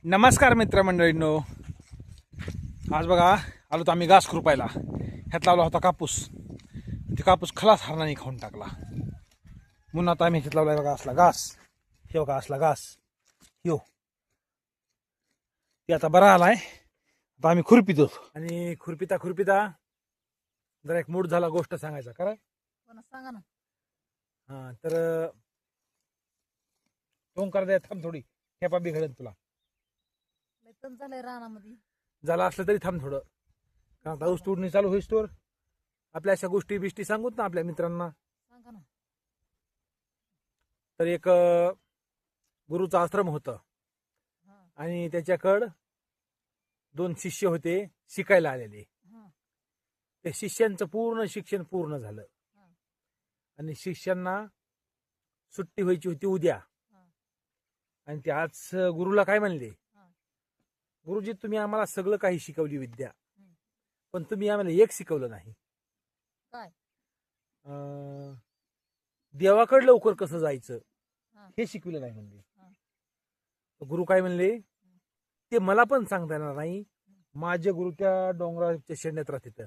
नमस्कार मित्रमंडळींनो, आज बघा आलो तर आम्ही घास खुरपायला. ह्यात लावला होता कापूस. ते कापूस खलास हरणाने खाऊन टाकला म्हणून आता आम्ही ह्याच्यात लावलाय बघा असला घास. हे बघा असला घास यो ते आता बरा आलाय. आता आम्ही खुरपितो आणि खुरपिता खुरपिता जरा एक मूड झाला गोष्ट सांगायचा. खरं सांगा ना. हा तर ओंकार द्या थांब थोडी खेपा बिघडत तुला. लय झालंय रानामध्ये. झाला असलं तरी थांब थोडं, कारण आता ऊस तोडणी चालू होईस तोवर आपल्या अशा गोष्टी बिष्टी सांगूत ना आपल्या मित्रांना. सांगा ना. तर एक गुरुचा आश्रम होतं हा, आणि त्याच्याकडं 2 शिष्य होते शिकायला आलेले. हा, त्या शिष्यांचं पूर्ण शिक्षण पूर्ण झालं हा, आणि शिष्यांना सुट्टी व्हायची होती उद्या. हा, आणि ते आज गुरुला काय म्हणले, हा. गुरुजी तुम्ही आम्हाला सगळं काही शिकवली विद्या, हम्म. पण तुम्ही आम्हाला एक शिकवलं नाही. काय? देवाकडे लवकर कसं जायचं हा, हे शिकवलं नाही म्हणले. हा. तर गुरु काय म्हणले, ते मला पण सांगता येणार नाही. माझे गुरु त्या डोंगराच्या शेंड्यात राहतात.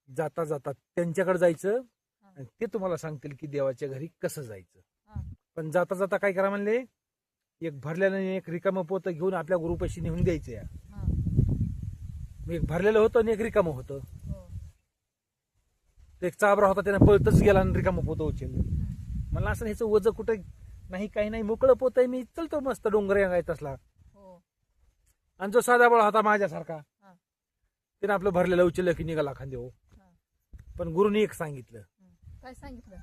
जाता जाता त्यांच्याकडे जायचं हा, आणि ते तुम्हाला सांगतील की देवाच्या घरी कसं जायचं. हा. पण जाता जाता काय करा म्हणले, एक भरलेलं आणि एक रिकामं पोतं घेऊन आपल्या गुरुपाशी नेऊन द्यायचं. या हा. एक भरलेलं होतं आणि एक रिकामं होतं. हो. तर एक चाबरा होता, त्याने पळतच गेला आणि रिकामं पोतं उचललं. हम्म. मला असं ह्याचं वजन कुठं नाही, काही नाही, मोकळं पोत आहे, मी चलतो मस्त डोंगर यांगायत असला. हो. आणि जो साधा बळा होता माझ्यासारखा, हा. त्याने आपलं भरलेलं उचललं की निघाला खांदेव. हा. पण गुरुनी एक सांगितलं. काय सांगितलं?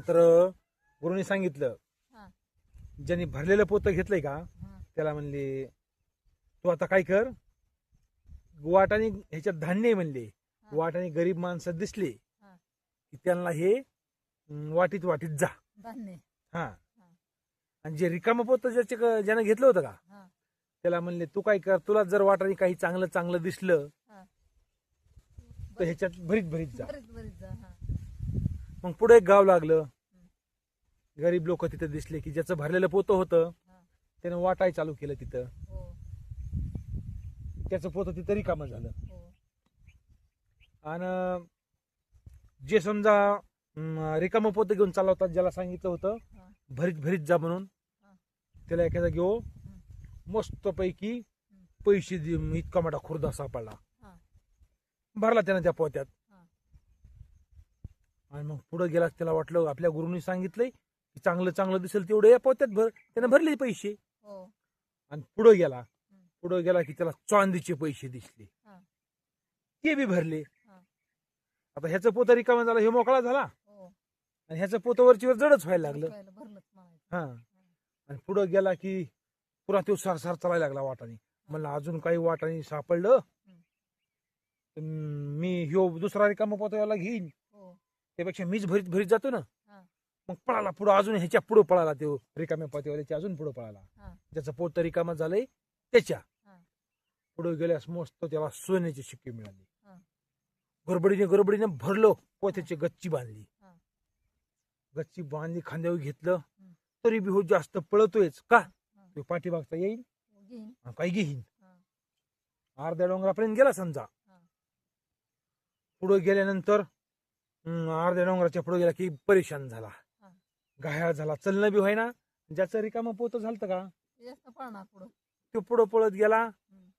तर गुरुनी सांगितलं, हा, ज्यांनी भरलेलं पोतं घेतलंय का हा, त्याला म्हणले, तू आता काय कर, वाटाने ह्याच्यात धान्य आहे म्हणले, हा. वाटाने गरीब माणसं दिसले हा. की त्यांना हे वाटीत वाटीत जा. धान्य. हा. आणि जे रिकामं पोतं ज्यानं घेतलं होतं का हा, त्याला म्हणले, तू काय कर, तुला जर वाटाने काही चांगलं चांगलं दिसलं हा. तर ह्याच्यात भरीत भरीत जा. बरीच बरीच जा. हा. मग पुढे एक गाव लागलं. गरीब लोक तिथं दिसले की ज्याचं भरलेलं पोतं होतं हा. त्यानं वाटाय चालू केलं तिथं. हो. त्याचं पोतं तिथं रिकामं झालं. हो. आणि जे समजा रिकामं पोतं घेऊन चालला होता, ज्याला सांगितलं होतं हा. भरीत भरीत जा म्हणून, हा. त्याला एखादा घेऊ मस्त पैकी पैसे इतका मोठा खुर्दा सापडला. हा. भरला त्यानं त्या पोत्यात. हा. आणि मग पुढे गेला, त्याला वाटलं आपल्या गुरुनी सांगितलंय की चांगलं चांगलं दिसेल तेवढं या पोत्यात भर. त्यानं भरले पैसे. हो. आणि पुढे गेला की त्याला चांदीचे पैसे दिसले. हा. ते बी भरले. हा. आता ह्याचं पोतं रिकामं झालं, हे मोकळा झाला हो. आणि ह्याचं पोतं वरची वर जडच व्हायला लागलं. भरलंच म्हणायचं. हा. आणि पुढे गेला की पुन्हा तो सारसार चालायला लागला वाटाने. म्हणलं अजून काही वाटाने सापडलं तर मी ह्यो दुसरा रिकामा पोतावाला घेईन, हो. त्यापेक्षा मीच भरीत भरीत जातो ना. हा. मग पळाला पुढं, अजून ह्याच्या पुढं पळाला, तो रिकाम्या पोत्यावाल्याच्या अजून पुढं पळाला. हा. ज्याचं पोत रिकामं झालंय त्याच्या हा. पुढे गेल्यास मस्त त्याला सोन्याची शिक्के मिळाली. हा. गडबडीने भरलो, पोत्याची गच्ची बांधली. हा. गच्ची बांधली, खांद्यावर घेतलं. हम्म. तरी बी हो जास्त पळतोयच का, हा. तो पाठीमागचा येईल घेईन. आणि काही घेईन. हा. अर्ध्या डोंगरापर्यंत गेला समजा. हा. पुढे गेल्यानंतर अर्ध्या डोंगराच्या पुढे गेला की परेशान झाला, हा. घायाळ झाला, चलणं बी व्हायना. ज्याचं रिकामं पोतं झालं का जास्त पळणार पुढं. तो पुढं पळत गेला हम्म.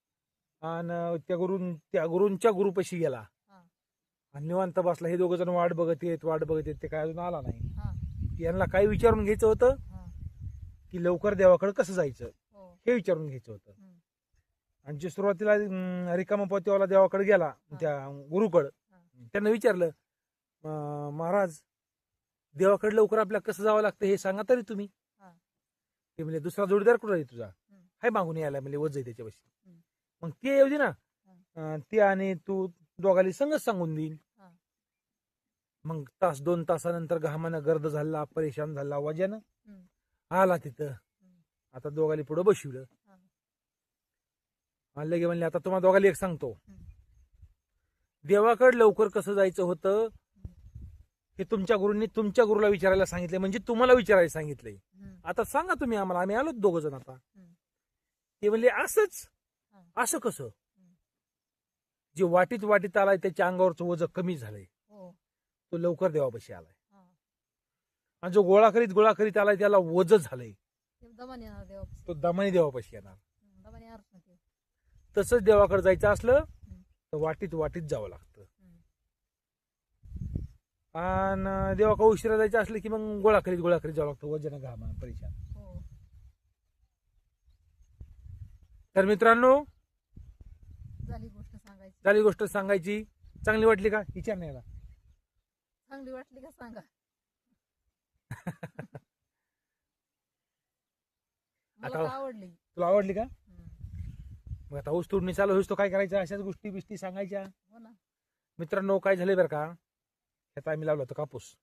आणि त्या गुरूंच्या गुरुपाशी गेला हा. आणि निवांत बसला. हे दोघं जण वाट बघत येत, ते काय अजून आला नाही. हा. यांना काय विचारून घ्यायचं होतं हा. की लवकर देवाकडे कसं जायचं हो. हे विचारून घ्यायचं होतं. हम्म. आणि जे सुरुवातीला रिकामं पोतेवाला देवाकडे गेला, त्या गुरुकडं, त्यांना विचारलं, महाराज देवाकडे लवकर आपल्याला कसं जावं लागतं हे सांगा तरी तुम्ही. हा. ते म्हणजे दुसरा जोडीदार कुठं आहे तुझा, हाय मागून यायला म्हणजे वज आहे त्याच्यापाशी. मग ते येऊ दे ना, ते आणि तू दोघाली संगच सांगून देईन. हा. मग 2 तासानंतर घामानं गर्द झाला, परेशान झाला, वजानं हम्म. आला तिथं. आता दोघाली पुढं बसवलं. लगे म्हणले, आता तुम्हाला दोघाली एक सांगतो, देवाकडे लवकर कसं जायचं होतं हे तुमच्या गुरूंनी तुमच्या गुरुला विचारायला सांगितले, म्हणजे तुम्हाला विचारायला सांगितलंय. हम्म. आता सांगा तुम्ही आम्हाला, आम्ही आलो 2 जण आता. हम्म. ते म्हणले असंच. हा. असं कसं? जे वाटीत आलाय त्याच्या अंगावरचं वजन कमी झालंय, हो. तो लवकर देवापाशी आलाय. हा. आणि जो गोळा करीत आलाय त्याला वजन झालंय, ते दमाने येणार देवापाशी. तो दमाने देवापाशी येणार. दमाने येणारच ना ते. तसंच देवाकडे जायचं असलं तर वाटीत जावं लागतं. आणि देवाकडे उशिरा जायचं असलं की मग गोळा करीत जावं लागतं, वजन घामा परेशान. हो. तर मित्रांनो, झाली गोष्ट सांगायची. गोष्ट सांगायची. चांगली वाटली का? विचार नाही आला. चांगली वाटली का सांगा. मला आता तर आवडली. तुला आवडली का? हम्म. मग आता ऊस तोडणी चालू होईस तो काय करायचं, अशाच गोष्टी बिष्टी सांगायच्या. हो ना. मित्रांनो, काय झालंय बरं का, ह्यात आम्ही लावला होता कापूस,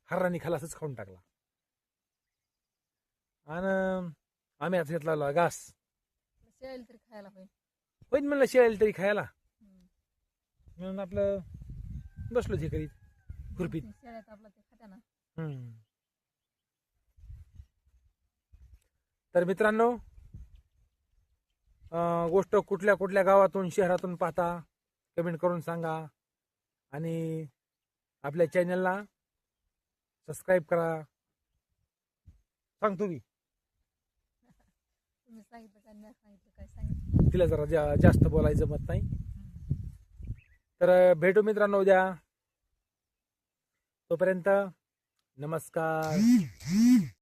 हर्रानी खलासच खाऊन टाकला. आणि आम्ही आता ह्यात लावला घास. शेळीला तरी खायला होईल. होईन म्हणलं शेळेल तरी खायला, हम्म. म्हणून आपलं बसलो हे करीत खुरपीत. शेळ्यात आपला ते खात्या ना. तर मित्रांनो, गोष्ट कुठल्या कुठल्या गावातून शहरातून पाहता कमेंट करून सांगा. आणि आपल्या चॅनलला सबस्क्राईब करा. सांगतो मी, तुम्ही सांगितलं काय नाही सांगितलं काय सांगितलं. तिला जरा जास्त बोलायचं जमत नाही. तर भेटू मित्रांनो उद्या. तोपर्यंत नमस्कार.